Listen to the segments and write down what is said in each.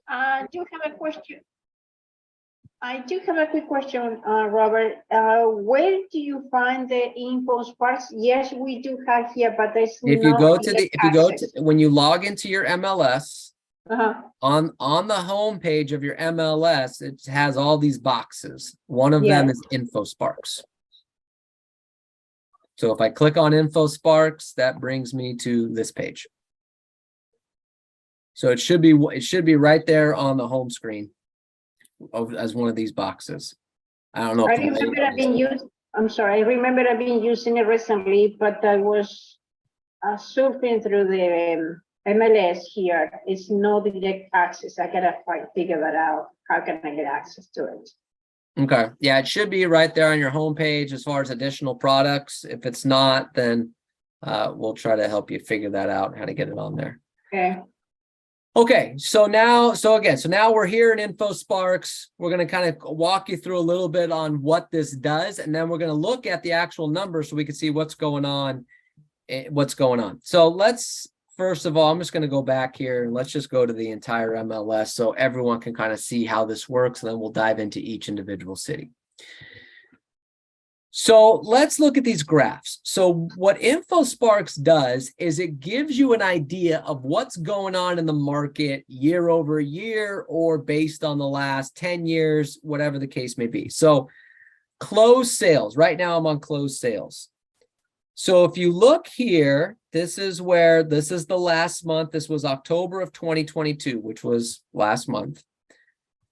I do have a question. I do have a quick question, Robert. Where do you find the Infosparks? Yes, we do have here, but there's If you no go to access. when you log into your MLS, Uh-huh. on the home page of your MLS, it has all these boxes. One of them is Infosparks. So if I click on Infosparks, that brings me to this page. So it should be right there on the home screen as one of these boxes. I don't know. I remember I've been using. I'm sorry. I remember I've been using it recently, but I was surfing through the MLS here. It's no direct access. I gotta figure that out. How can I get access to it? Okay. Yeah, it should be right there on your homepage as far as additional products. If it's not, then we'll try to help you figure that out, how to get it on there. Okay. Okay, so now we're here in Infosparks. We're going to kind of walk you through a little bit on what this does, and then we're going to look at the actual numbers so we can see what's going on. So let's, first of all, I'm just going to go back here and let's just go to the entire MLS so everyone can kind of see how this works, and then we'll dive into each individual city. So let's look at these graphs. So what Infosparks does is it gives you an idea of what's going on in the market year over year or based on the last 10 years, whatever the case may be. So closed sales, right now I'm on closed sales. So if you look here, this is the last month. This was October of 2022, which was last month.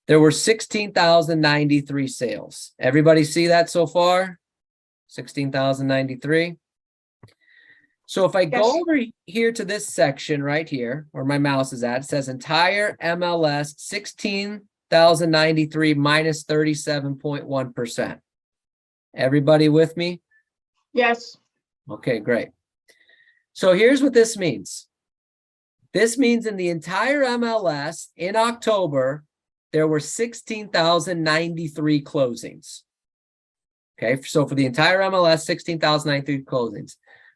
There were 16,093 sales. Everybody see that so far? 16,093. So if I go over here to this section right here, where my mouse is at, it says entire MLS 16,093 minus 37.1%. Everybody with me? Yes. Okay, great. So here's what this means. This means in the entire MLS in October, there were 16,093 closings. Okay, so for the entire MLS, 16,093 closings.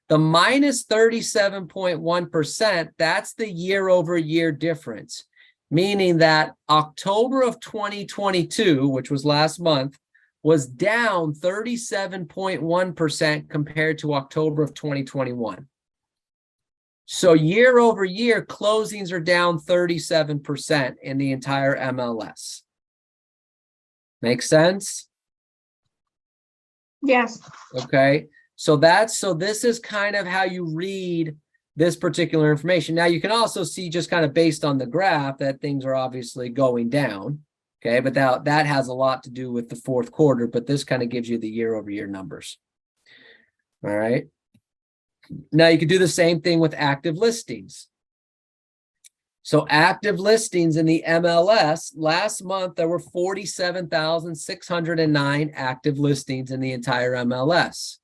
The minus 37.1%, that's the year over year difference, meaning that October of 2022, which was last month, was down 37.1% compared to October of 2021. So year over year, closings are down 37% in the entire MLS. Make sense? Yes. Okay. So this is kind of how you read this particular information. Now you can also see just kind of based on the graph that things are obviously going down. Okay. But that has a lot to do with the fourth quarter, but this kind of gives you the year over year numbers. All right. Now you could do the same thing with active listings. So active listings in the MLS, last month, there were 47,609 active listings in the entire MLS.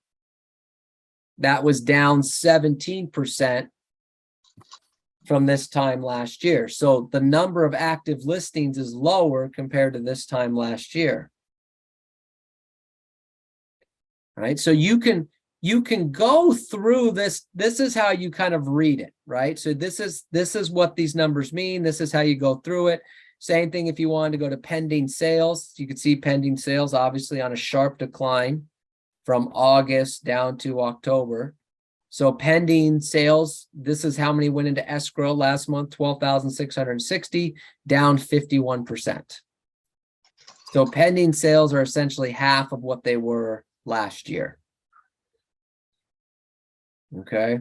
That was down 17% from this time last year. So the number of active listings is lower compared to this time last year. All right, so you can go through this. This is how you kind of read it, right? So this is what these numbers mean. This is how you go through it. Same thing if you wanted to go to pending sales. You could see pending sales obviously on a sharp decline from August down to October. So pending sales, this is how many went into escrow last month, 12,660, down 51%. So pending sales are essentially half of what they were last year. Okay.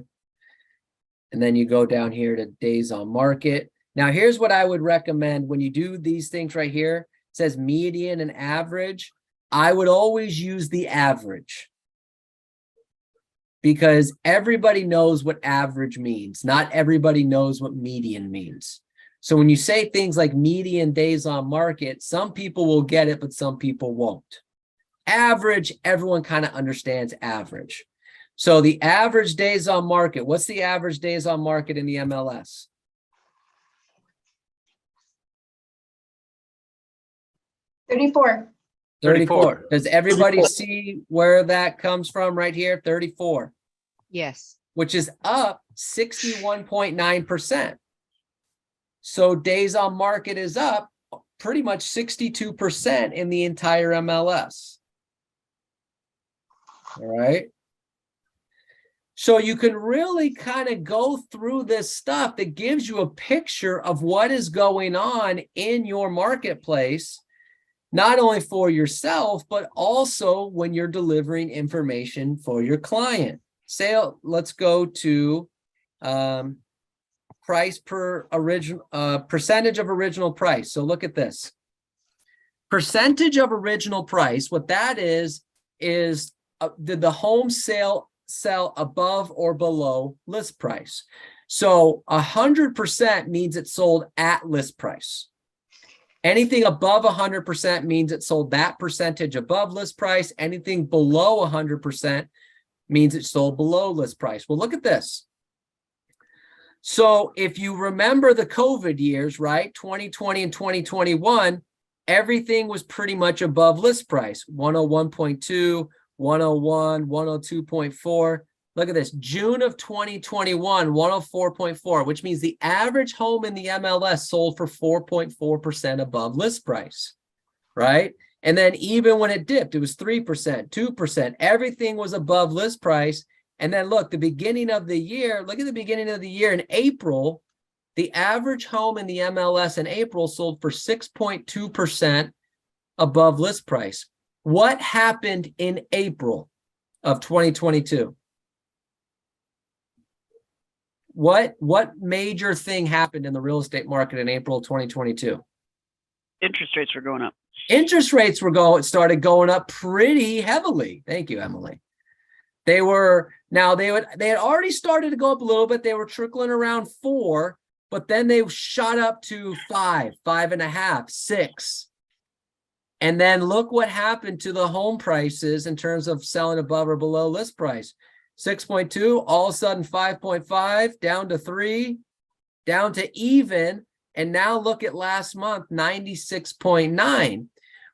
And then you go down here to days on market. Now, here's what I would recommend when you do these things right here. It says median and average. I would always use the average because everybody knows what average means. Not everybody knows what median means. So when you say things like median days on market, some people will get it, but some people won't. Average, everyone kind of understands average. So the average days on market, what's the average days on market in the MLS? 34. 34. Does everybody see where that comes from right here? 34. Yes. Which is up 61.9%. So days on market is up pretty much 62% in the entire MLS. All right. So you can really kind of go through this stuff that gives you a picture of what is going on in your marketplace, not only for yourself, but also when you're delivering information for your client. Sale, let's go to price per original, percentage of original price. So look at this. Percentage of original price, what that is did the home sell above or below list price? So 100% means it sold at list price. Anything above 100% means it sold that percentage above list price. Anything below 100% means it sold below list price. Well, look at this. So if you remember the COVID years, right, 2020 and 2021, everything was pretty much above list price, 101.2, 101, 102.4. Look at this, June of 2021, 104.4, which means the average home in the MLS sold for 4.4% above list price, right? And then even when it dipped, it was 3%, 2%, everything was above list price. And then look, the beginning of the year, look at the beginning of the year in April, the average home in the MLS in April sold for 6.2% above list price. What happened in April of 2022? What major thing happened in the real estate market in April of 2022? Interest rates were going up. Interest rates started going up pretty heavily. Thank you, Emily. They had already started to go up a little bit. They were trickling around 4, but then they shot up to 5, 5.5, 6. And then look what happened to the home prices in terms of selling above or below list price. 6.2, all of a sudden 5.5, down to 3, down to even. And now look at last month, 96.9,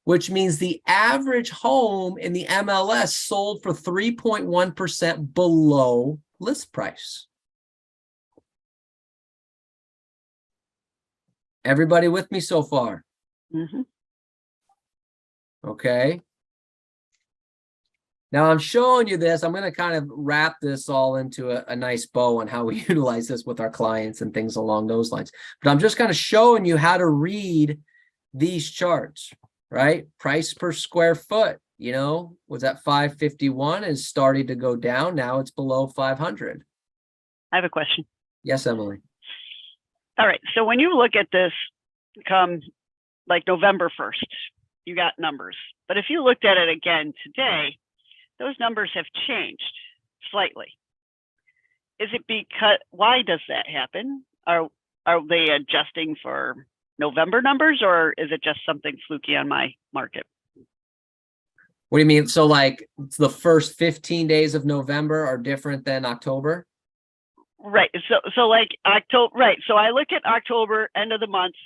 which means the average home in the MLS sold for 3.1% below list price. Everybody with me so far? Mm-hmm. Okay. Now I'm showing you this. I'm going to kind of wrap this all into a nice bow on how we utilize this with our clients and things along those lines. But I'm just kind of showing you how to read these charts, right? Price per square foot, was at 551 and started to go down. Now it's below 500. I have a question. Yes, Emily. All right. So when you look at this come like November 1st, you got numbers. But if you looked at it again today, those numbers have changed slightly. Is it because, why does that happen? Are they adjusting for November numbers, or is it just something fluky on my market? What do you mean? So like the first 15 days of November are different than October? Right. So like October, right. So I look at October, end of the month,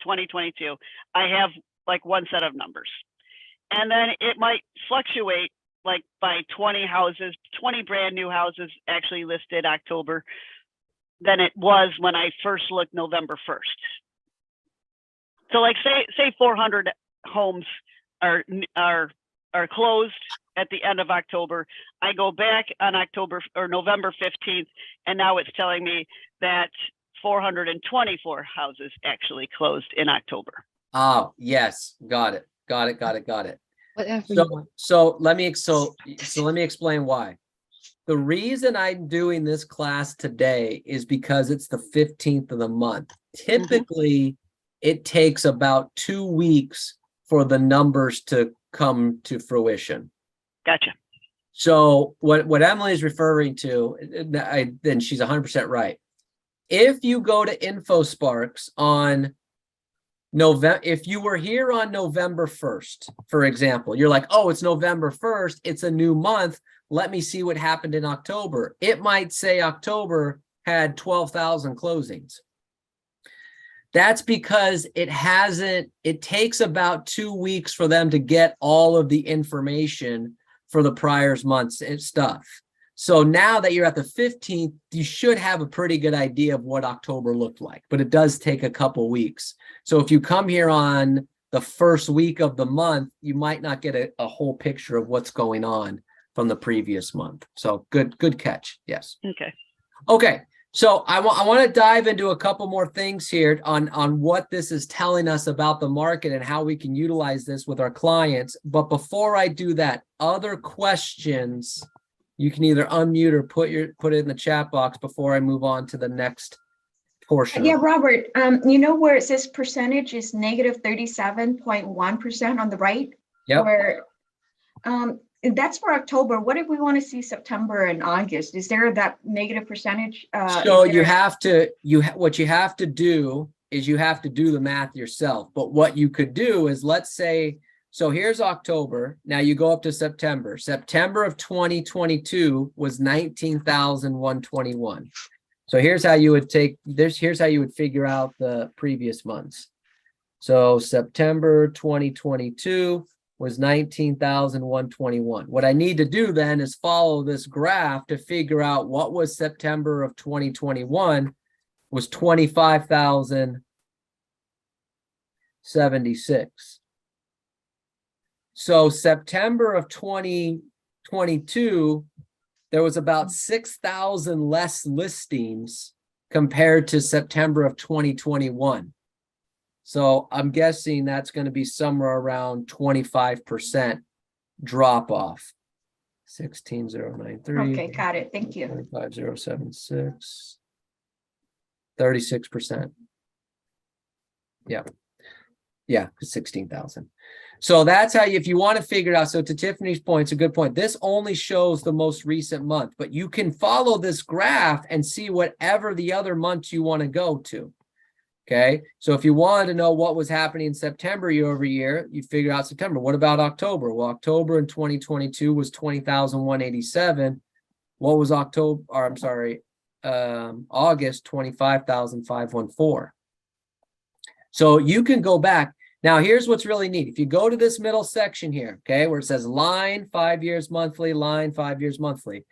2022. I have like one set of numbers. And then it might fluctuate like by 20 houses, 20 brand new houses actually listed October than it was when I first looked November 1st. So like say 400 homes are closed at the end of October. I go back on October or November 15th, and now it's telling me that 424 houses actually closed in October. Oh, yes. Got it. Whatever. So let me explain why. The reason I'm doing this class today is because it's the 15th of the month. Typically, it takes about 2 weeks for the numbers to come to fruition. Gotcha. So what Emily is referring to, then she's 100% right. If you go to Infosparks on November, if you were here on November 1st, for example, you're like, oh, it's November 1st, it's a new month. Let me see what happened in October. It might say October had 12,000 closings. That's because it takes about 2 weeks for them to get all of the information for the prior month's stuff. So now that you're at the 15th, you should have a pretty good idea of what October looked like, but it does take a couple weeks. So if you come here on the first week of the month, you might not get a whole picture of what's going on from the previous month. So good catch. Yes. Okay. Okay. So I want to dive into a couple more things here on what this is telling us about the market and how we can utilize this with our clients. But before I do that, other questions, you can either unmute or put it in the chat box before I move on to the next portion. Yeah, Robert, you know where it says percentage is negative 37.1% on the right? Yep. Where that's for October. What if we want to see September and August? Is there that negative percentage? So you have to, what you have to do is you have to do the math yourself. But what you could do is, let's say, so here's October. Now you go up to September. September of 2022 was 19,121. So here's how you would here's how you would figure out the previous months. So September 2022 was 19,121. What I need to do then is follow this graph to figure out what was September of 2021 was 25,076. So September of 2022, there was about 6,000 less listings compared to September of 2021. So I'm guessing that's going to be somewhere around 25% drop off. 16,093. Okay, got it. Thank you. 25,076. 36%. Yeah. Yeah, 16,000. So that's how if you want to figure it out. So to Tiffany's point, it's a good point. This only shows the most recent month, but you can follow this graph and see whatever the other months you want to go to. Okay. So if you wanted to know what was happening in September year over year, you figure out September. What about October? Well, October in 2022 was 20,187. What was October? Or I'm sorry, August 25,514. So you can go back. Now, here's what's really neat. If you go to this middle section here, okay, where it says line 5 years monthly, line 5 years monthly,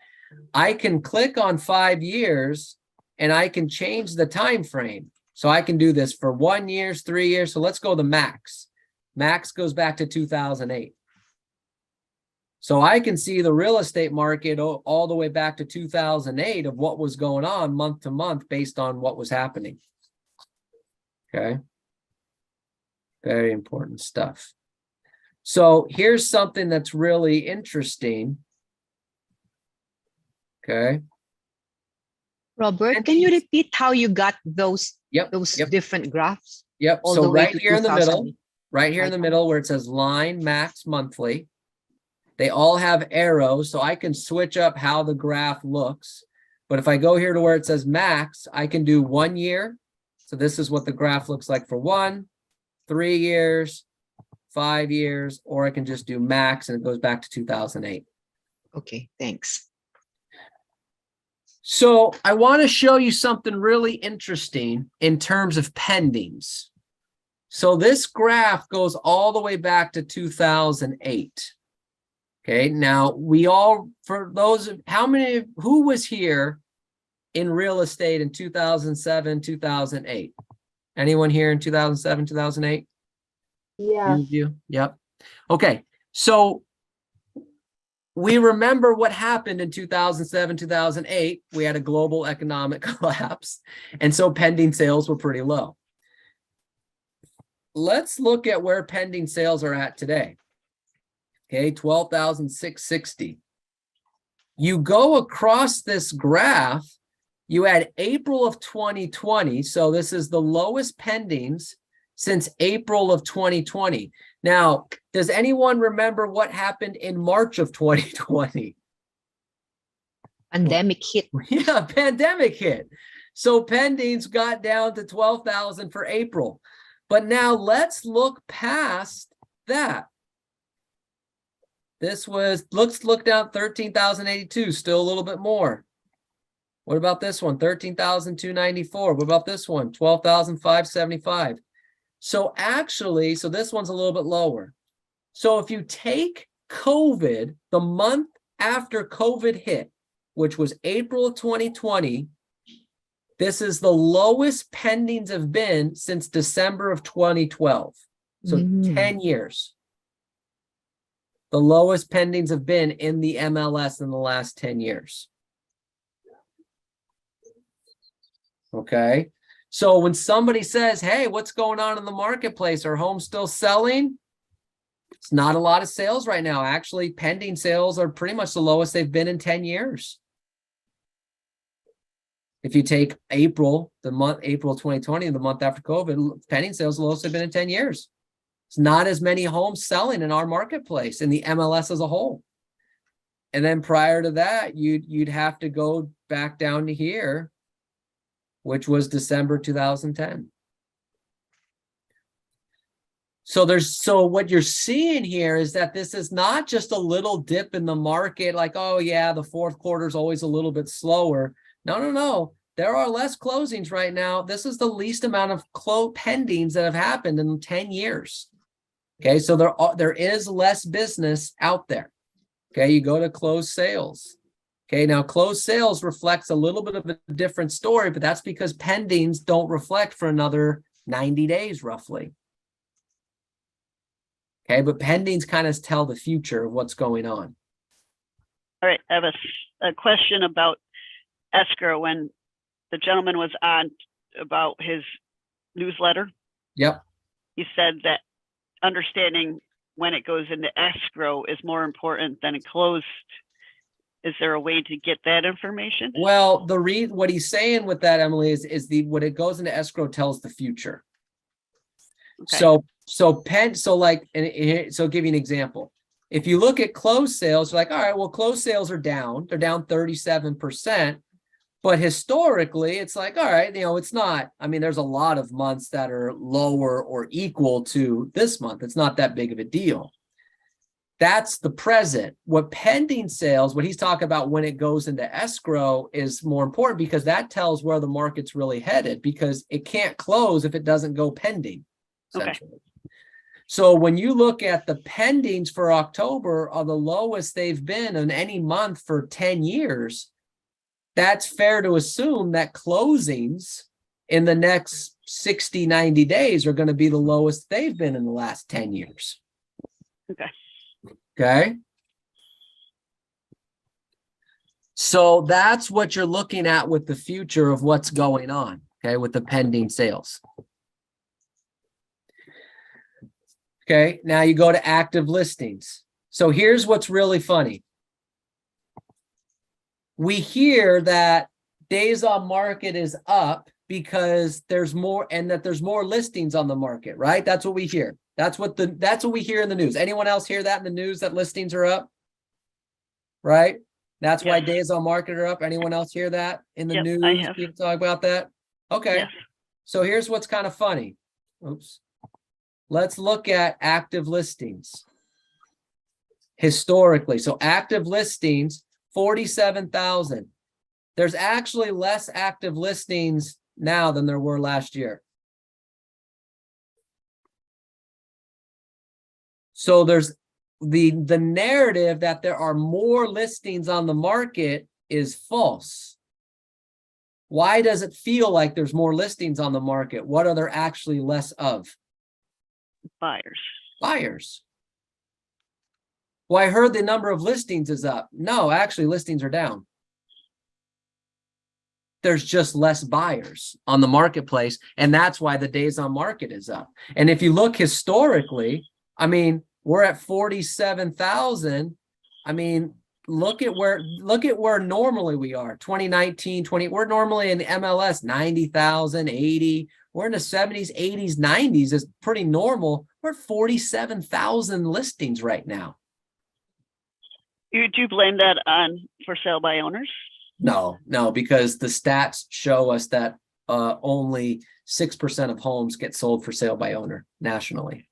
I can click on 5 years and I can change the time frame. So I can do this for 1 year, 3 years. So let's go to max. Max goes back to 2008. So I can see the real estate market all the way back to 2008 of what was going on month to month based on what was happening. Okay. Very important stuff. So here's something that's really interesting. Okay. Robert, can you repeat how you got those Yep. different graphs? Yep. all So the way right to here in the 2000? middle, right here in the middle where it says line max monthly, they all have arrows. So I can switch up how the graph looks. But if I go here to where it says max, I can do 1 year. So this is what the graph looks like for 1, 3 years, 5 years, or I can just do max and it goes back to 2008. Okay, thanks. So I want to show you something really interesting in terms of pendings. So this graph goes all the way back to 2008. Okay, now for those, who was here in real estate in 2007, 2008? Anyone here in 2007, 2008? Yeah. You? Yep. Okay, so we remember what happened in 2007, 2008. We had a global economic collapse, and so pending sales were pretty low. Let's look at where pending sales are at today. Okay, 12,660. You go across this graph, you had April of 2020. So this is the lowest pendings since April of 2020. Now, does anyone remember what happened in March of 2020? Pandemic hit. Yeah, pandemic hit. So pendings got down to 12,000 for April. But now let's look past that. This was, let's look down 13,082, still a little bit more. What about this one? 13,294. What about this one? 12,575. So actually, so this one's a little bit lower. So if you take COVID, the month after COVID hit, which was April of 2020, this is the lowest pendings have been since December of 2012. So 10 years. The lowest pendings have been in the MLS in the last 10 years. Okay. So when somebody says, hey, what's going on in the marketplace? Are homes still selling? It's not a lot of sales right now. Actually, pending sales are pretty much the lowest they've been in 10 years. If you take April, April 2020, the month after COVID, pending sales the lowest they've been in 10 years. It's not as many homes selling in our marketplace in the MLS as a whole. And then prior to that, you'd have to go back down to here, which was December 2010. So what you're seeing here is that this is not just a little dip in the market, like, oh yeah, the fourth quarter is always a little bit slower. No. There are less closings right now. This is the least amount of pendings that have happened in 10 years. Okay, so there is less business out there. Okay, you go to closed sales. Okay, now closed sales reflects a little bit of a different story, but that's because pendings don't reflect for another 90 days roughly. Okay, but pendings kind of tell the future of what's going on. All right, I have a question about escrow. When the gentleman was on about his newsletter, Yep. he said that understanding when it goes into escrow is more important than a closed. Is there a way to get that information? Well, what he's saying with that, Emily, is when it goes into escrow tells the future. Okay. So I'll give you an example. If you look at closed sales, you're like, all right, well, closed sales are down. They're down 37%. But historically, it's like, all right, it's not. I mean, there's a lot of months that are lower or equal to this month. It's not that big of a deal. That's the present. What pending sales, what he's talking about when it goes into escrow is more important because that tells where the market's really headed because it can't close if it doesn't go pending. Essentially. Okay. So when you look at the pendings for October are the lowest they've been in any month for 10 years, that's fair to assume that closings in the next 60, 90 days are going to be the lowest they've been in the last 10 years. Okay. Okay. So that's what you're looking at with the future of what's going on, okay, with the pending sales. Okay, now you go to active listings. So here's what's really funny. We hear that days on market is up because there's more and that there's more listings on the market, right? That's what we hear. That's what we hear in the news. Anyone else hear that in the news that listings are up? Right? That's why days on market are up. Anyone else hear that in the news? People talk about that. Okay. Yes. So here's what's kind of funny. Oops. Let's look at active listings. Historically. So active listings, 47,000. There's actually less active listings now than there were last year. So there's the narrative that there are more listings on the market is false. Why does it feel like there's more listings on the market? What are there actually less of? Buyers. Well, I heard the number of listings is up. No, actually listings are down. There's just less buyers on the marketplace, and that's why the days on market is up. And if you look historically, I mean, we're at 47,000. I mean, look at where normally we are. 2019, we're normally in the MLS 90,000, 80. We're in the 70s, 80s, 90s is pretty normal. We're at 47,000 listings right now. Do you blame that on for sale by owners? No, because the stats show us that only 6% of homes get sold for sale by owner nationally.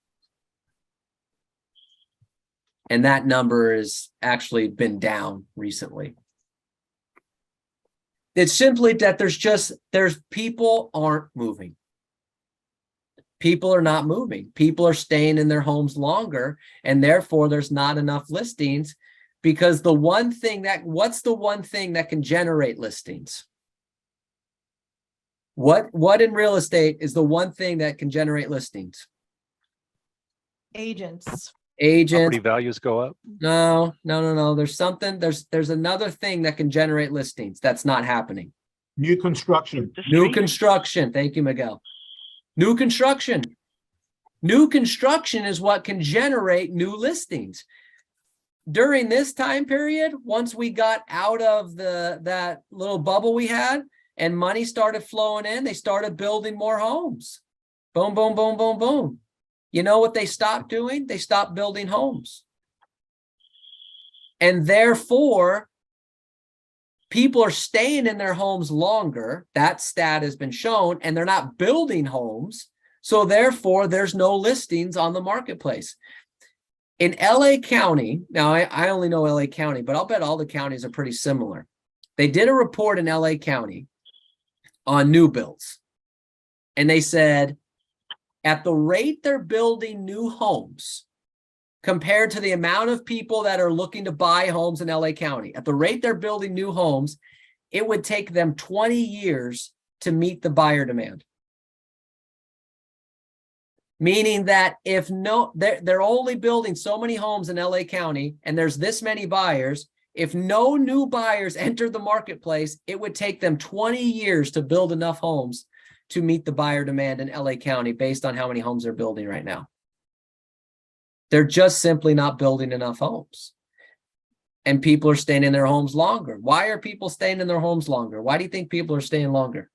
And that number has actually been down recently. It's simply that there's people aren't moving. People are not moving. People are staying in their homes longer, and therefore there's not enough listings, because what's the one thing that can generate listings? What in real estate is the one thing that can generate listings? Agents. Agents. Property values go up. No. There's another thing that can generate listings that's not happening. New construction. The New street? construction. Thank you, Miguel. New construction. New construction is what can generate new listings. During this time period, once we got out of that little bubble we had and money started flowing in, they started building more homes. Boom, boom, boom, boom, boom. You know what they stopped doing? They stopped building homes. And therefore, people are staying in their homes longer. That stat has been shown, and they're not building homes. So therefore, there's no listings on the marketplace. In LA County, now I only know LA County, but I'll bet all the counties are pretty similar. They did a report in LA County on new builds. And they said, at the rate they're building new homes, compared to the amount of people that are looking to buy homes in LA County, at the rate they're building new homes, it would take them 20 years to meet the buyer demand. Meaning that they're only building so many homes in LA County, and there's this many buyers. If no new buyers entered the marketplace, it would take them 20 years to build enough homes to meet the buyer demand in LA County based on how many homes they're building right now. They're just simply not building enough homes. And people are staying in their homes longer. Why are people staying in their homes longer? Why do you think people are staying longer?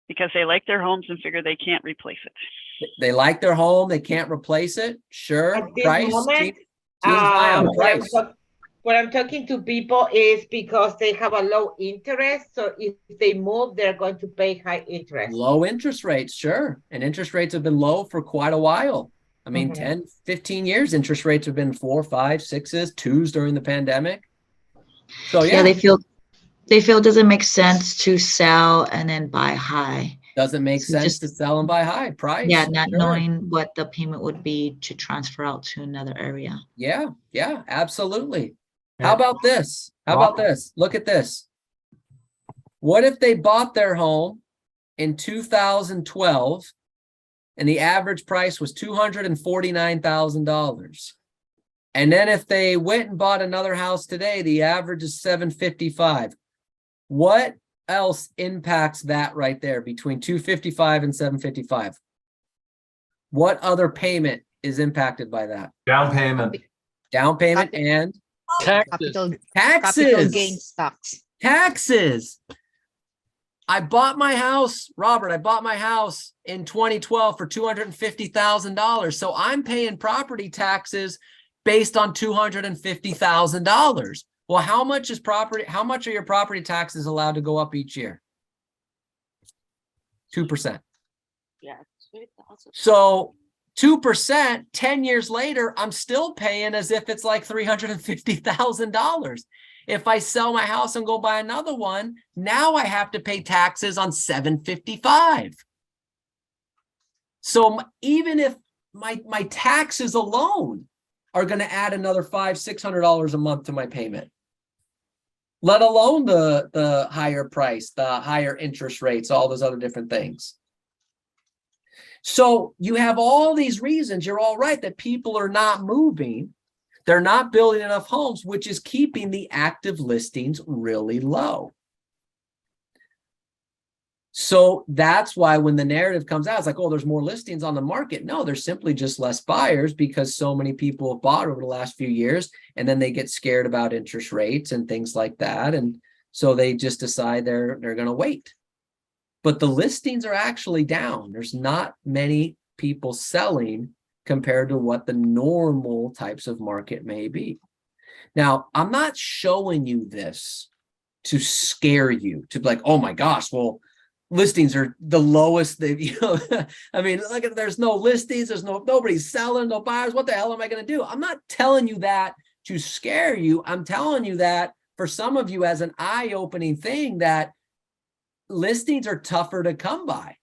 Because they like their homes and figure they can't replace it. They like their home, they can't replace it. Sure, At this price. moment, Team's eye on price. when I'm talking to people is because they have a low interest. So if they move, they're going to pay high interest. Low interest rates, sure. And interest rates have been low for quite a while. I mean, 10, 15 years, interest rates have been 4, 5, 6s, 2s during the pandemic. So yeah, they feel it doesn't make sense to sell and then buy high. doesn't make So sense just- to sell and buy high price. Yeah, not Sure. knowing what the payment would be to transfer out to another area. Yeah, absolutely. Yeah. How about this? Look at this. What if they bought their home in 2012 and the average price was $249,000? And then if they went and bought another house today, the average is $755,000. What else impacts that right there between $255,000 and $755,000? What other payment is impacted by that? Down payment. Down payment and Capital taxes. gains tax. Taxes. Robert, I bought my house in 2012 for $250,000. So I'm paying property taxes based on $250,000. Well, how much are your property taxes allowed to go up each year? 2%. Yeah. So 2%, 10 years later, I'm still paying as if it's like $350,000. If I sell my house and go buy another one, now I have to pay taxes on $755,000. So even if my taxes alone are going to add another $500-600 a month to my payment, let alone the higher price, the higher interest rates, all those other different things. So you have all these reasons, you're all right, that people are not moving. They're not building enough homes, which is keeping the active listings really low. So that's why when the narrative comes out, it's like, oh, there's more listings on the market. No, there's simply just less buyers because so many people have bought over the last few years, and then they get scared about interest rates and things like that. And so they just decide they're going to wait. But the listings are actually down. There's not many people selling compared to what the normal types of market may be. Now, I'm not showing you this to scare you, to be like, oh my gosh, well, listings are the lowest they've, I mean, look at, there's no listings, there's nobody's selling, no buyers. What the hell am I going to do? I'm not telling you that to scare you. I'm telling you that for some of you as an eye-opening thing, that listings are tougher to come by,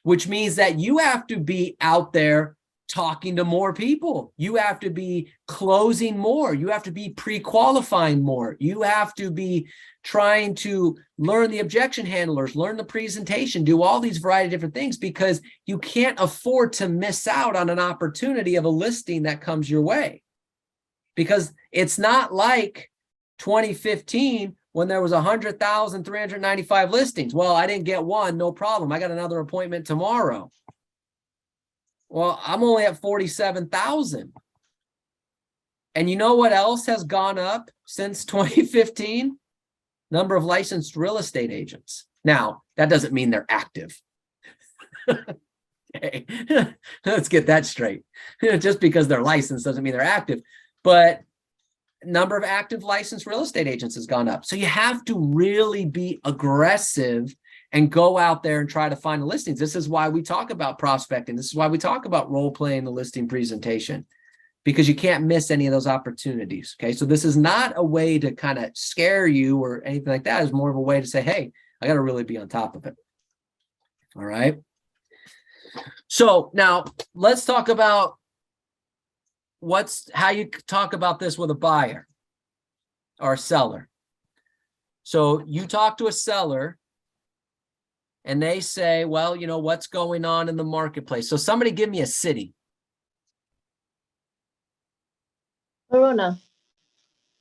which means that you have to be out there talking to more people. You have to be closing more. You have to be pre-qualifying more. You have to be trying to learn the objection handlers, learn the presentation, do all these variety of different things, because you can't afford to miss out on an opportunity of a listing that comes your way. Because it's not like 2015 when there was 100,395 listings. Well, I didn't get one, no problem. I got another appointment tomorrow. Well, I'm only at 47,000. And you know what else has gone up since 2015? Number of licensed real estate agents. Now, that doesn't mean they're active. Okay. Let's get that straight. Just because they're licensed doesn't mean they're active. But number of active licensed real estate agents has gone up. So you have to really be aggressive and go out there and try to find the listings. This is why we talk about prospecting. This is why we talk about role playing the listing presentation, because you can't miss any of those opportunities. Okay. So this is not a way to kind of scare you or anything like that. It's more of a way to say, hey, I got to really be on top of it. All right. So now let's talk about how you talk about this with a buyer or a seller. So you talk to a seller and they say, well, you know, what's going on in the marketplace? So somebody give me a city. Corona.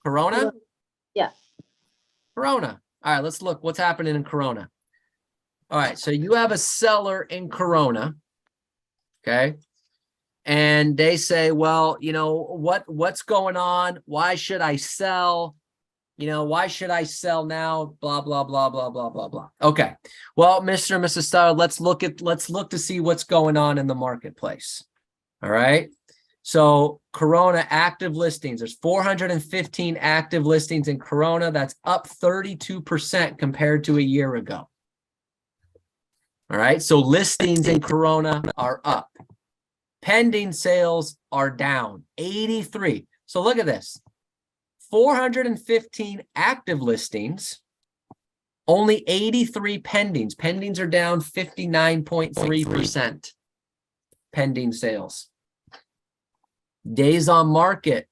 Corona? Yeah. Corona. All right, let's look what's happening in Corona. All right, so you have a seller in Corona, okay? And they say, well, you know, what's going on? Why should I sell? You know, why should I sell now? Blah, blah, blah, blah, blah, blah, blah. Okay. Well, Mr. and Mrs. Seller, let's look to see what's going on in the marketplace. All right. So Corona active listings, there's 415 active listings in Corona. That's up 32% compared to a year ago. All right. So listings in Corona are up. Pending sales are down 83. So look at this. 415 active listings, only 83 pendings. Pendings are down 59.3%. Pending sales. Days on market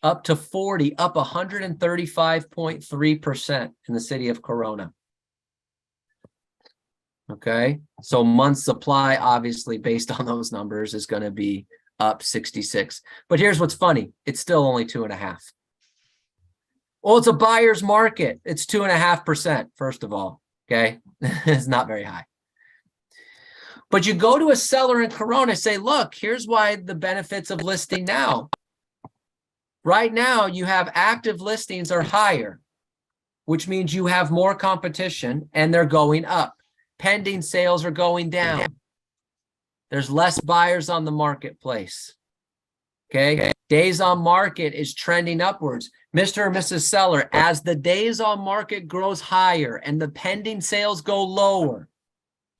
up to 40, up 135.3% in the city of Corona. Okay, so month supply, obviously, based on those numbers, is going to be up 66. But here's what's funny. It's still only 2.5. Well, it's a buyer's market. It's 2.5%, first of all. Okay, it's not very high. But you go to a seller in Corona and say, look, here's why the benefits of listing now. Right now, you have active listings are higher, which means you have more competition and they're going up. Pending sales are going down. There's less buyers on the marketplace. Okay. Days on market is trending upwards. Mr. or Mrs. Seller, as the days on market grows higher and the pending sales go lower,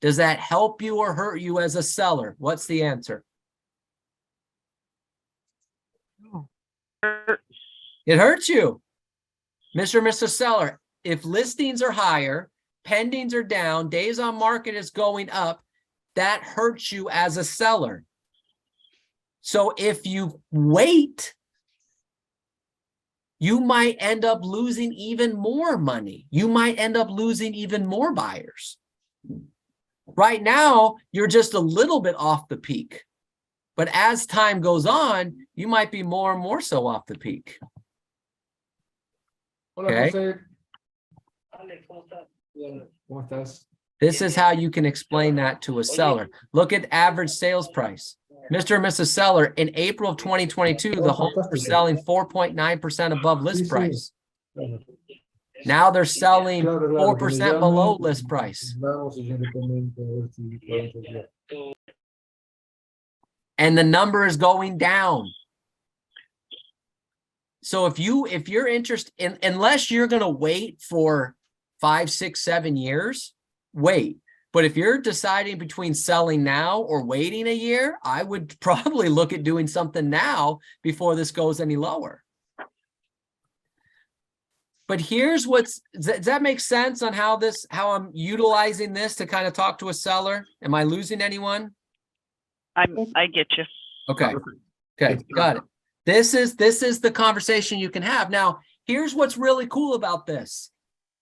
does that help you or hurt you as a seller? What's the answer? It hurts you. Mr. or Mrs. Seller, if listings are higher, pendings are down, days on market is going up, that hurts you as a seller. So if you wait, you might end up losing even more money. You might end up losing even more buyers. Right now, you're just a little bit off the peak. But as time goes on, you might be more and more so off the peak. Okay? This is how you can explain that to a seller. Look at average sales price. Mr. and Mrs. Seller, in April of 2022, the homes were selling 4.9% above list price. Now they're selling 4% below list price. And the number is going down. So if you're interested in, unless you're going to wait for 5, 6, 7 years, wait. But if you're deciding between selling now or waiting a year, I would probably look at doing something now before this goes any lower. But here's does that make sense on how I'm utilizing this to kind of talk to a seller? Am I losing anyone? I get you. Okay. Okay, got it. This is the conversation you can have. Now, here's what's really cool about this.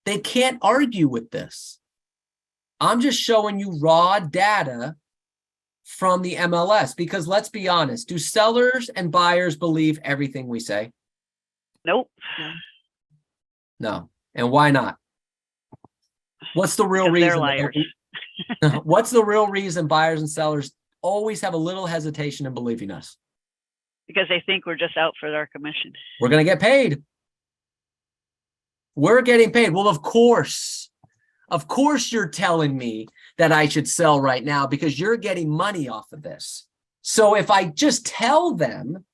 They can't argue with this. I'm just showing you raw data from the MLS because let's be honest, do sellers and buyers believe everything we say? Nope. No. And why not? What's the real Because they're reason? liars. What's the real reason buyers and sellers always have a little hesitation in believing us? Because they think we're just out for our commission. We're going to get paid. We're getting paid. Well, of course you're telling me that I should sell right now because you're getting money off of this. So if I just tell them,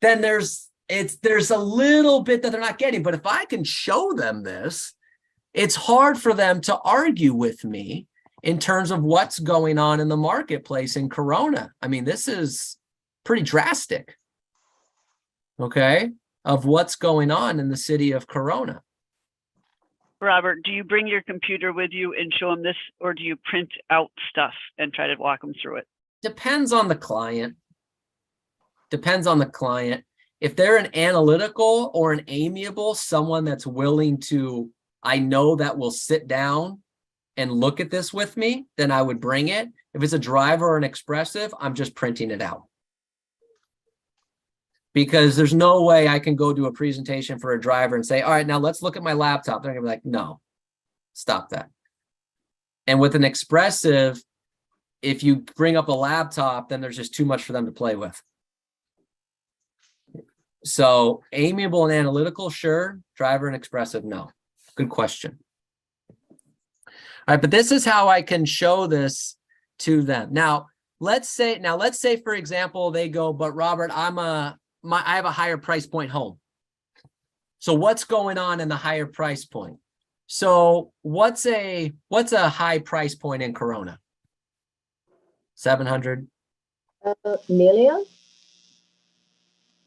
then there's a little bit that they're not getting. But if I can show them this, it's hard for them to argue with me in terms of what's going on in the marketplace in Corona. I mean, this is pretty drastic, okay, of what's going on in the city of Corona. Robert, do you bring your computer with you and show them this, or do you print out stuff and try to walk them through it? Depends on the client. Depends on the client. If they're an analytical or an amiable, someone that's willing to, I know that will sit down and look at this with me, then I would bring it. If it's a driver or an expressive, I'm just printing it out. Because there's no way I can go do a presentation for a driver and say, all right, now let's look at my laptop. They're gonna be like, no, stop that. And with an expressive, if you bring up a laptop, then there's just too much for them to play with. So amiable and analytical, sure. Driver and expressive, no. Good question. All right, but this is how I can show this to them. Now, let's say, for example, they go, but Robert, I have a higher price point home. So what's going on in the higher price point? So what's a high price point in Corona? 700? Million?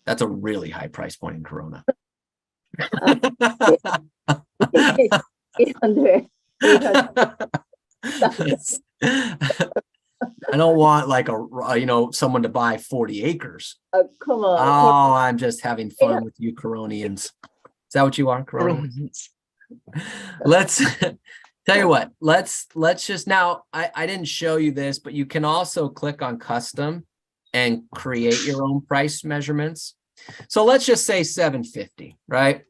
That's a really high price point in Corona. 800. I don't want like someone to buy 40 acres. Come on. Oh, I'm just having fun with you Coronians. Is that what you are, Coronians? Let's tell you what, let's just now, I didn't show you this, but you can also click on custom and create your own price measurements. So let's just say 750, right?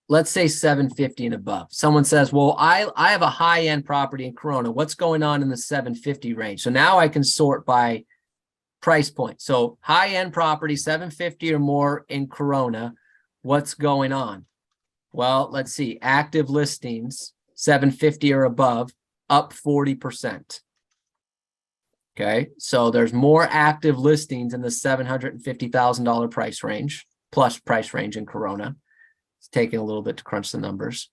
Let's say 750 and above. Someone says, well, I have a high-end property in Corona. What's going on in the 750 range? So now I can sort by price point. So high-end property, 750 or more in Corona. What's going on? Well, let's see. Active listings, 750 or above, up 40%. Okay, so there's more active listings in the $750,000 price range, plus price range in Corona. It's taking a little bit to crunch the numbers.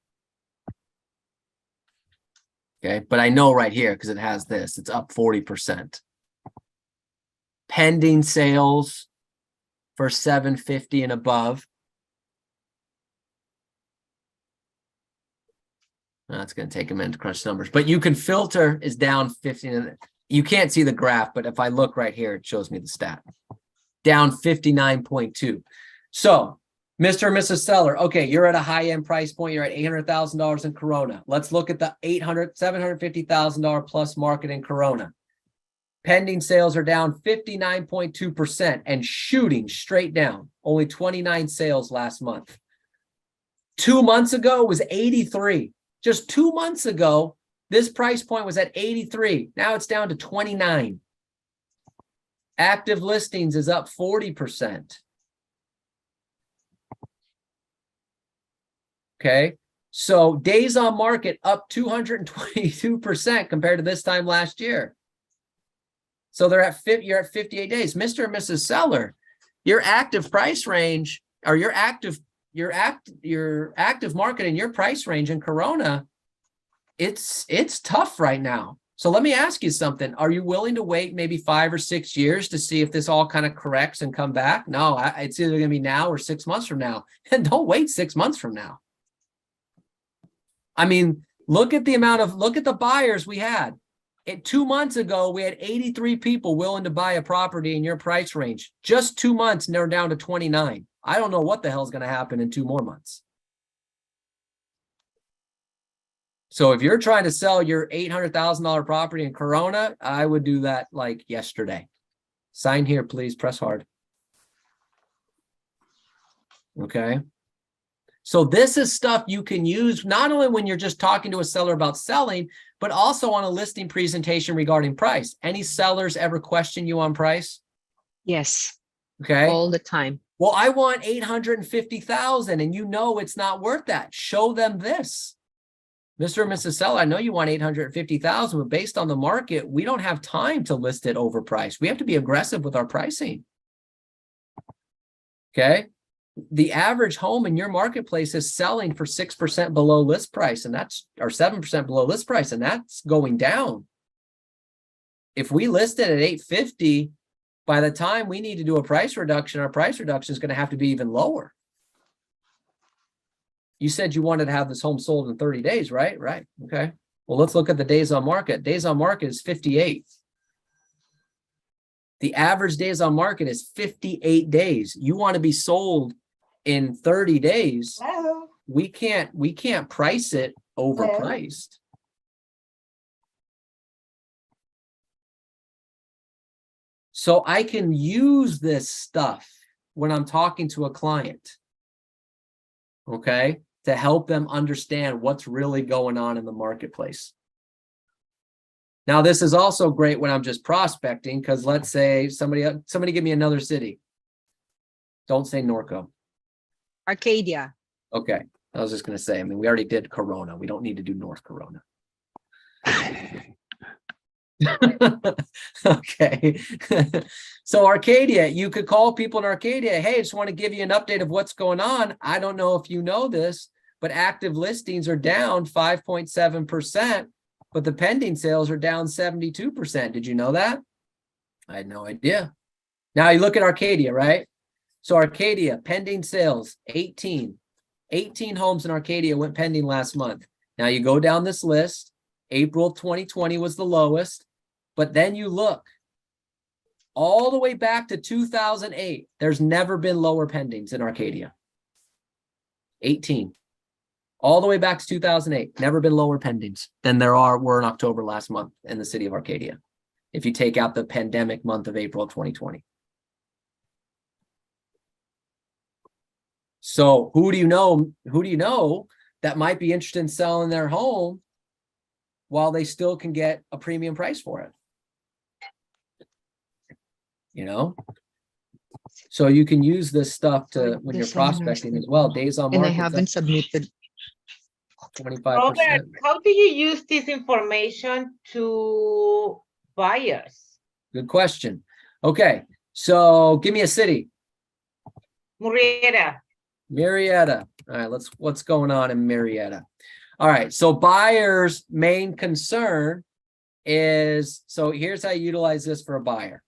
Okay, but I know right here because it has this, it's up 40%. Pending sales for 750 and above. That's going to take a minute to crunch numbers, but you can filter is down 15. You can't see the graph, but if I look right here, it shows me the stat. Down 59.2. So, Mr. and Mrs. Seller, okay, you're at a high-end price point. You're at $800,000 in Corona. Let's look at the $750,000 plus market in Corona. Pending sales are down 59.2% and shooting straight down. Only 29 sales last month. 2 months ago was 83. Just 2 months ago, this price point was at 83. Now it's down to 29. Active listings is up 40%. Okay, so days on market up 222% compared to this time last year. So you're at 58 days. Mr. and Mrs. Seller, your active price range or your active market and your price range in Corona it's tough right now. So let me ask you something. Are you willing to wait maybe 5 or 6 years to see if this all kind of corrects and come back? No, it's either going to be now or 6 months from now. And don't wait 6 months from now. I mean, look at the buyers we had. 2 months ago, we had 83 people willing to buy a property in your price range. Just 2 months, and they're down to 29. I don't know what the hell is going to happen in 2 more months. So if you're trying to sell your $800,000 property in Corona, I would do that like yesterday. Sign here, please. Press hard. Okay. So this is stuff you can use not only when you're just talking to a seller about selling, but also on a listing presentation regarding price. Any sellers ever question you on price? Yes, Okay. all the time. Well, I want 850,000 and you know it's not worth that. Show them this. Mr. and Mrs. Seller, I know you want 850,000, but based on the market, we don't have time to list it overpriced. We have to be aggressive with our pricing. Okay. The average home in your marketplace is selling for 6% below list price, and that's, or 7% below list price, and that's going down. If we list it at 850, by the time we need to do a price reduction, our price reduction is going to have to be even lower. You said you wanted to have this home sold in 30 days, right? Right. Okay. Well, let's look at the days on market. Days on market is 58. The average days on market is 58 days. You want to be sold in 30 days. Hello. We can't price it overpriced. So I can use this stuff when I'm talking to a client. Okay, to help them understand what's really going on in the marketplace. Now, this is also great when I'm just prospecting, because let's say somebody give me another city. Don't say Norco. Arcadia. Okay, I was just going to say, I mean, we already did Corona. We don't need to do North Corona. Okay. So Arcadia, you could call people in Arcadia. Hey, I just want to give you an update of what's going on. I don't know if you know this, but active listings are down 5.7%, but the pending sales are down 72%. Did you know that? I had no idea. Now you look at Arcadia, right? So Arcadia, pending sales, 18 homes in Arcadia went pending last month. Now you go down this list. April 2020 was the lowest, but then you look all the way back to 2008. There's never been lower pendings in Arcadia. 18, all the way back to 2008, never been lower pendings than were in October last month in the city of Arcadia, if you take out the pandemic month of April 2020. So who do you know that might be interested in selling their home while they still can get a premium price for it? You know, so you can use this stuff to when you're prospecting as well. Days on And I market haven't submitted. 25%. Robert, how do you use this information to buyers? Good question. Okay, so give me a city. Murrieta. Marietta. All right, what's going on in Marietta? All right, so buyers' main concern is, so here's how you utilize this for a buyer.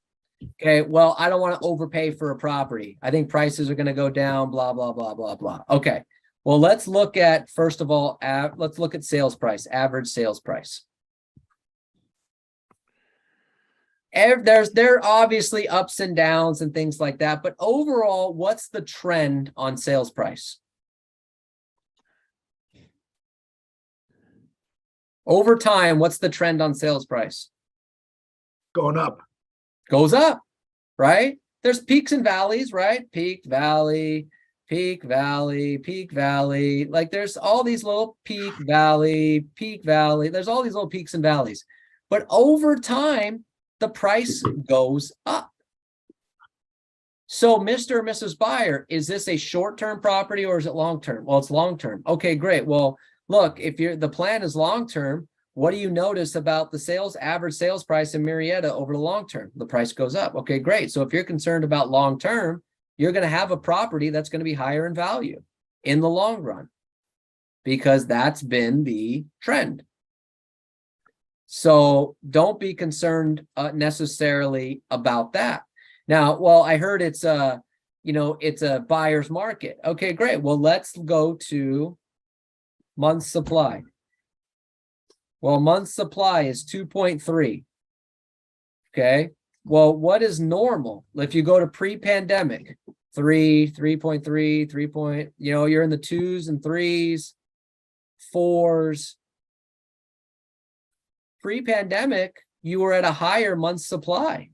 Okay, well, I don't want to overpay for a property. I think prices are going to go down, blah, blah, blah, blah, blah. Okay, well, let's look at, first of all, let's look at sales price, average sales price. There are obviously ups and downs and things like that, but overall, what's the trend on sales price? Over time, what's the trend on sales price? Going up. Goes up, right? There's peaks and valleys, right? Peak, valley, peak, valley, peak, valley. Like there's all these little peak, valley, peak, valley. There's all these little peaks and valleys. But over time, the price goes up. So Mr. or Mrs. Buyer, is this a short-term property or is it long-term? Well, it's long-term. Okay, great. Well, look, if the plan is long-term, what do you notice about the average sales price in Marietta over the long term? The price goes up. Okay, great. So if you're concerned about long-term, you're going to have a property that's going to be higher in value in the long run because that's been the trend. So don't be concerned necessarily about that. Now, well, I heard it's a, it's a buyer's market. Okay, great. Well, let's go to month supply. Well, month supply is 2.3. Okay. Well, what is normal? If you go to pre-pandemic, 3.3, 3 you're in the 2s and 3s, 4s. Pre-pandemic, you were at a higher month supply.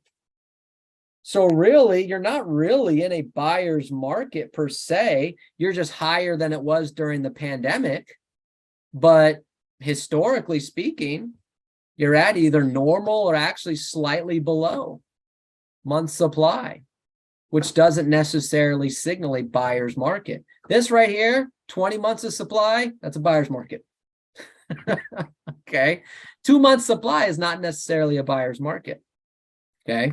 So really, you're not really in a buyer's market per se. You're just higher than it was during the pandemic. But historically speaking, you're at either normal or actually slightly below month supply, which doesn't necessarily signal a buyer's market. This right here, 20 months of supply, that's a buyer's market. Okay. 2 months supply is not necessarily a buyer's market. Okay.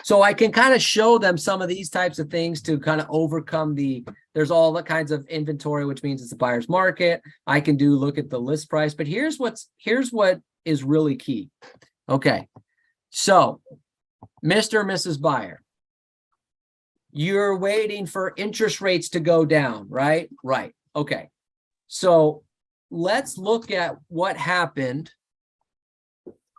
So I can kind of show them some of these types of things to kind of overcome there's all the kinds of inventory, which means it's a buyer's market. I can look at the list price, but here's what is really key. Okay. So Mr. or Mrs. Buyer, you're waiting for interest rates to go down, right? Right. Okay. So let's look at what happened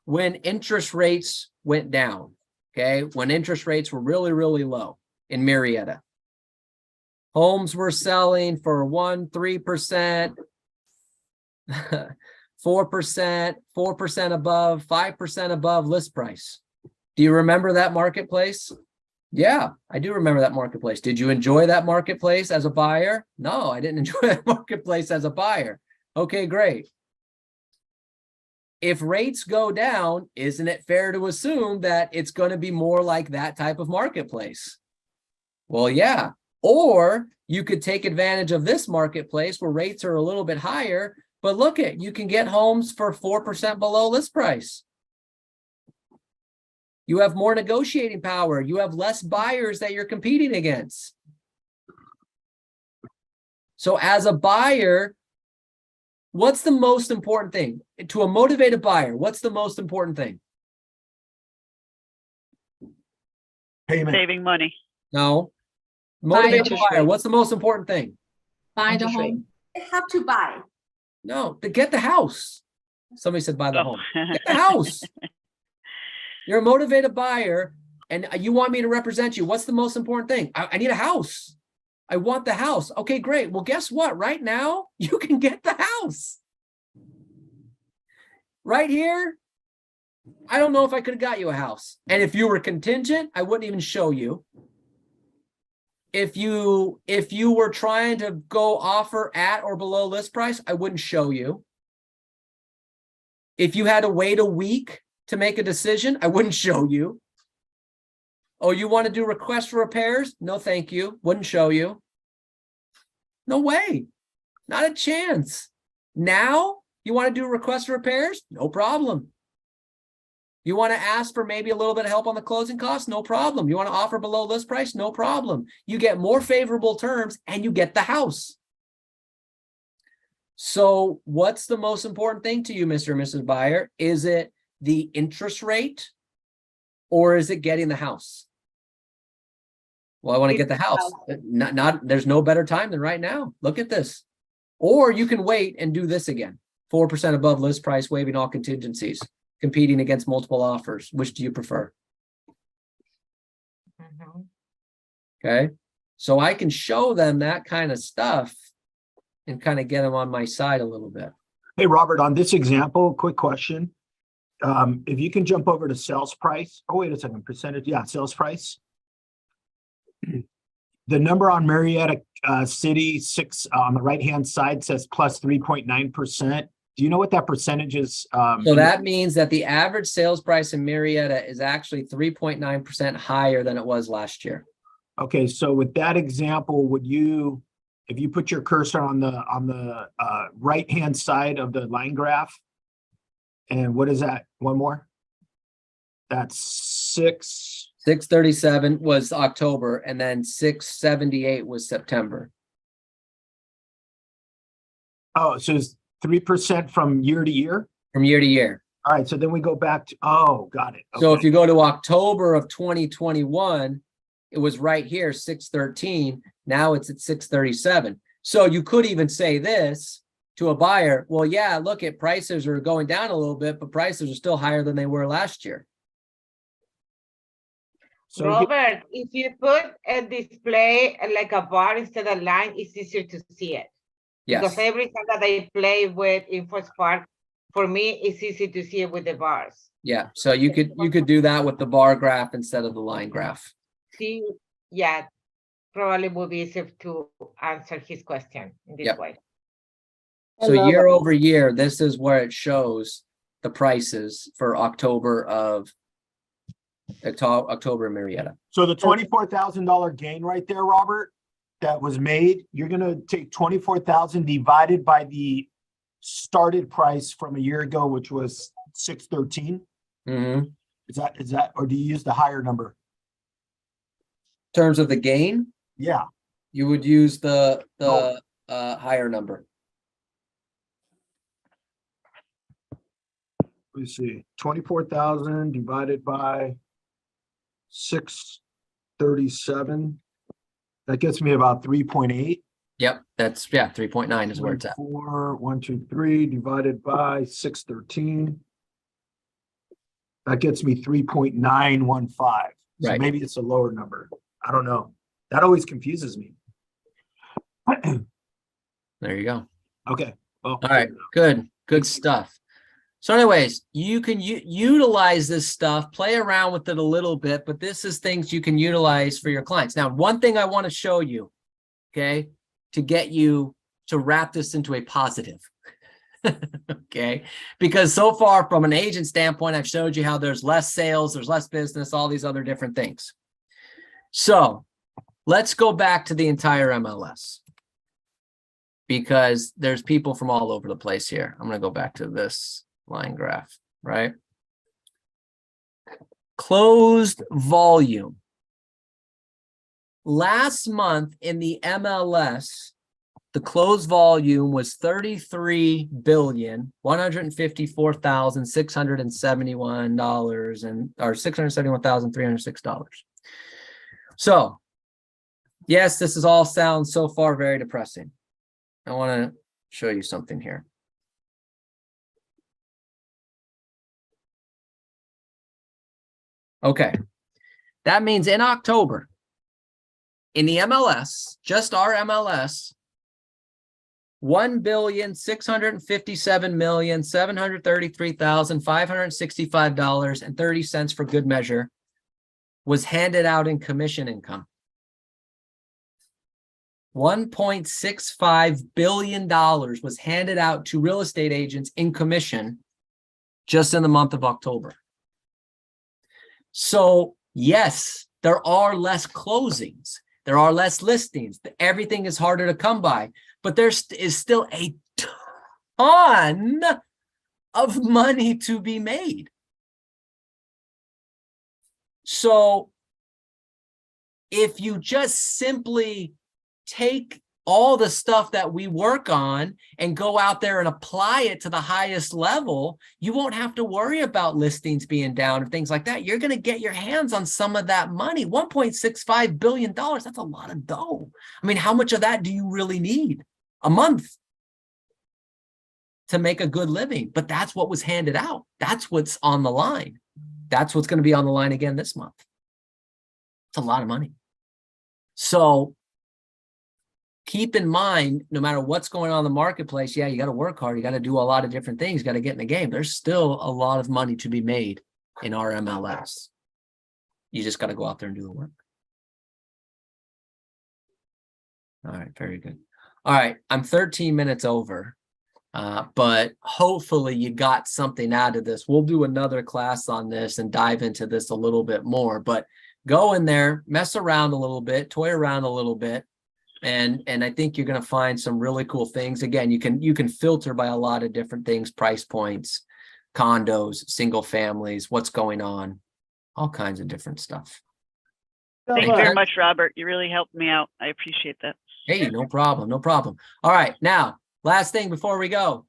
when interest rates went down. Okay. When interest rates were really, really low in Marietta. Homes were selling for 3%, 4% above, 5% above list price. Do you remember that marketplace? Yeah, I do remember that marketplace. Did you enjoy that marketplace as a buyer? No, I didn't enjoy that marketplace as a buyer. Okay, great. If rates go down, isn't it fair to assume that it's going to be more like that type of marketplace? Well, yeah. Or you could take advantage of this marketplace where rates are a little bit higher, but look at, you can get homes for 4% below list price. You have more negotiating power. You have less buyers that you're competing against. So as a buyer, what's the most important thing? To a motivated buyer, what's the most important thing? Payment. Saving money. No. Motivated interest buyer, rate. what's the most important thing? Buy the Interest rate. home. They have to buy. No, to get the house. Somebody said buy the Oh. home. Get the house. You're a motivated buyer and you want me to represent you. What's the most important thing? I need a house. I want the house. Okay, great. Well, guess what? Right now, you can get the house. Right here, I don't know if I could have got you a house. And if you were contingent, I wouldn't even show you. If you were trying to go offer at or below list price, I wouldn't show you. If you had to wait a week to make a decision, I wouldn't show you. Oh, you want to do requests for repairs? No, thank you. Wouldn't show you. No way. Not a chance. Now, you want to do requests for repairs? No problem. You want to ask for maybe a little bit of help on the closing costs? No problem. You want to offer below list price? No problem. You get more favorable terms and you get the house. So what's the most important thing to you, Mr. and Mrs. Buyer? Is it the interest rate or is it getting the house? Well, I want to get the house. There's no better time than right now. Look at this. Or you can wait and do this again. 4% above list price, waiving all contingencies, competing against multiple offers. Which do you prefer? Mhm. Okay. So I can show them that kind of stuff and kind of get them on my side a little bit. Hey, Robert, on this example, quick question. If you can jump over to sales price. Oh, wait a second. Percentage. Yeah, sales price. The number on Marietta City 6 on the right-hand side says plus 3.9%. Do you know what that percentage is? So that means that the average sales price in Marietta is actually 3.9% higher than it was last year. Okay, so with that example, would you, if you put your cursor on the right-hand side of the line graph, and what is that? One more? That's 637 was October, and then 678 was September. Oh, so it's 3% from year to year? From year to year. All right, so then we go back to, oh, got it. So if Okay. you go to October of 2021, it was right here, 613. Now it's at 637. So you could even say this to a buyer. Well, yeah, look at prices are going down a little bit, but prices are still higher than they were last year. So Robert, if you put a display like a bar instead of line, it's easier to see it. Because Yes. every time that I play with Infospark, for me, it's easy to see it with the bars. Yeah. So you could do that with the bar graph instead of the line graph. See, yeah, probably would be easier to answer his question in this Yep. way. So year over year, this is where it shows the prices for October in Marietta. So the $24,000 gain right there, Robert, that was made, you're gonna take 24,000 divided by the started price from a year ago, which was 613. Mhm. Is that, or do you use the higher number? In terms of the gain, Yeah, you would use the higher number. let me see, 24,000 divided by 637. That gets me about 3.8. Yep, that's 3.9 is where it's at. 4, 1, 2, 3 divided by 613. That gets me 3.915. So Right. maybe it's a lower number. I don't know. That always confuses me. There you go. Okay. Well, All right, good stuff. So anyways, you can utilize this stuff, play around with it a little bit, but this is things you can utilize for your clients. Now, one thing I want to show you, okay, to get you to wrap this into a positive. Okay, because so far from an agent standpoint, I've showed you how there's less sales, there's less business, all these other different things. So let's go back to the entire MLS, because there's people from all over the place here. I'm going to go back to this line graph, right? Closed volume. Last month in the MLS, the closed volume was $33,154,671 or $671,306. So, yes, this is all sounds so far very depressing. I want to show you something here. Okay, that means in October, in the MLS, just our MLS, $1,657,733,565.30 for good measure was handed out in commission income. $1.65 billion was handed out to real estate agents in commission just in the month of October. So yes, there are less closings. There are less listings. Everything is harder to come by, but there is still a ton of money to be made. So if you just simply take all the stuff that we work on and go out there and apply it to the highest level, you won't have to worry about listings being down and things like that. You're going to get your hands on some of that money. $1.65 billion, that's a lot of dough. I mean, how much of that do you really need? A month to make a good living, but that's what was handed out. That's what's on the line. That's what's going to be on the line again this month. It's a lot of money. So keep in mind, no matter what's going on in the marketplace, yeah, you got to work hard. You got to do a lot of different things. You got to get in the game. There's still a lot of money to be made in our MLS. You just got to go out there and do the work. All right, very good. All right, I'm 13 minutes over, but hopefully you got something out of this. We'll do another class on this and dive into this a little bit more, but go in there, mess around a little bit, toy around a little bit. And I think you're going to find some really cool things. Again, you can filter by a lot of different things, price points, condos, single families, what's going on, all kinds of different stuff. Thank you very much, Robert. You really helped me out. I appreciate that. Hey, no problem. No problem. All right. Now, last thing before we go.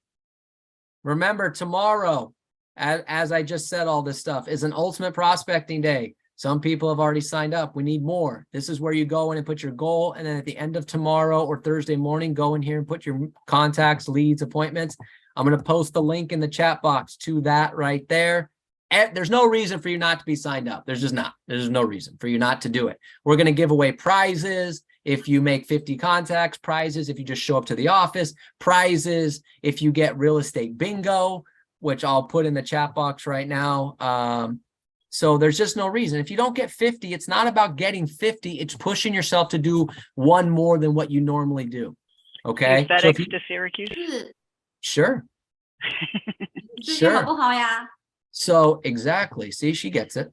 Remember, tomorrow as I just said, all this stuff is an ultimate prospecting day. Some people have already signed up. We need more. This is where you go in and put your goal. And then at the end of tomorrow or Thursday morning, go in here and put your contacts, leads, appointments. I'm going to post the link in the chat box to that right there. And there's no reason for you not to be signed up. There's just not. There's no reason for you not to do it. We're going to give away prizes if you make 50 contacts, prizes if you just show up to the office, prizes if you get real estate bingo, which I'll put in the chat box right now. So there's just no reason. If you don't get 50, it's not about getting 50. It's pushing yourself to do one more than what you normally do. Okay. Use So FedEx if you- to Syracuse. Sure. 最近好 Sure. 不好呀？ So exactly. See, she gets it.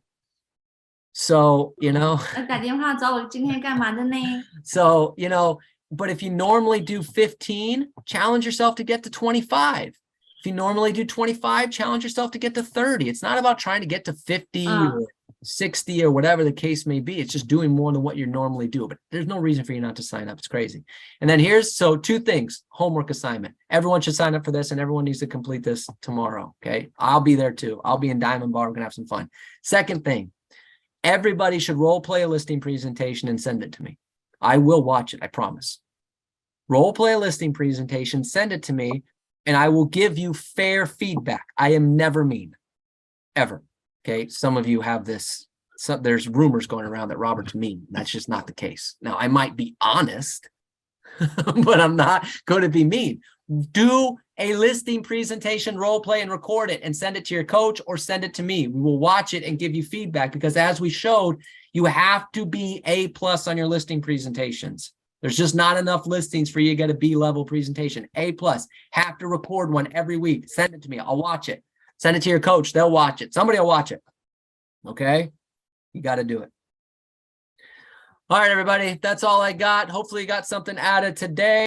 So, you know, 打电话找我今天干嘛的呢？ so, you know, but if you normally do 15, challenge yourself to get to 25. If you normally do 25, challenge yourself to get to 30. It's not about trying to get to 50 or 60 or whatever the case may be. It's just doing more than what you normally do. But there's no reason for you not to sign up. It's crazy. And then so 2 things, homework assignment. Everyone should sign up for this and everyone needs to complete this tomorrow. Okay. I'll be there too. I'll be in Diamond Bar. We're going to have some fun. Second thing, everybody should role play a listing presentation and send it to me. I will watch it. I promise. Role play a listing presentation, send it to me, and I will give you fair feedback. I am never mean, ever. Okay. Some of you have this. There's rumors going around that Robert's mean. That's just not the case. Now, I might be honest, but I'm not going to be mean. Do a listing presentation, role play, and record it and send it to your coach or send it to me. We will watch it and give you feedback because as we showed, you have to be A+ on your listing presentations. There's just not enough listings for you to get a B-level presentation. A+. Have to record one every week. Send it to me. I'll watch it. Send it to your coach. They'll watch it. Somebody will watch it. Okay? You got to do it. All right, everybody. That's all I got. Hopefully you got something added today.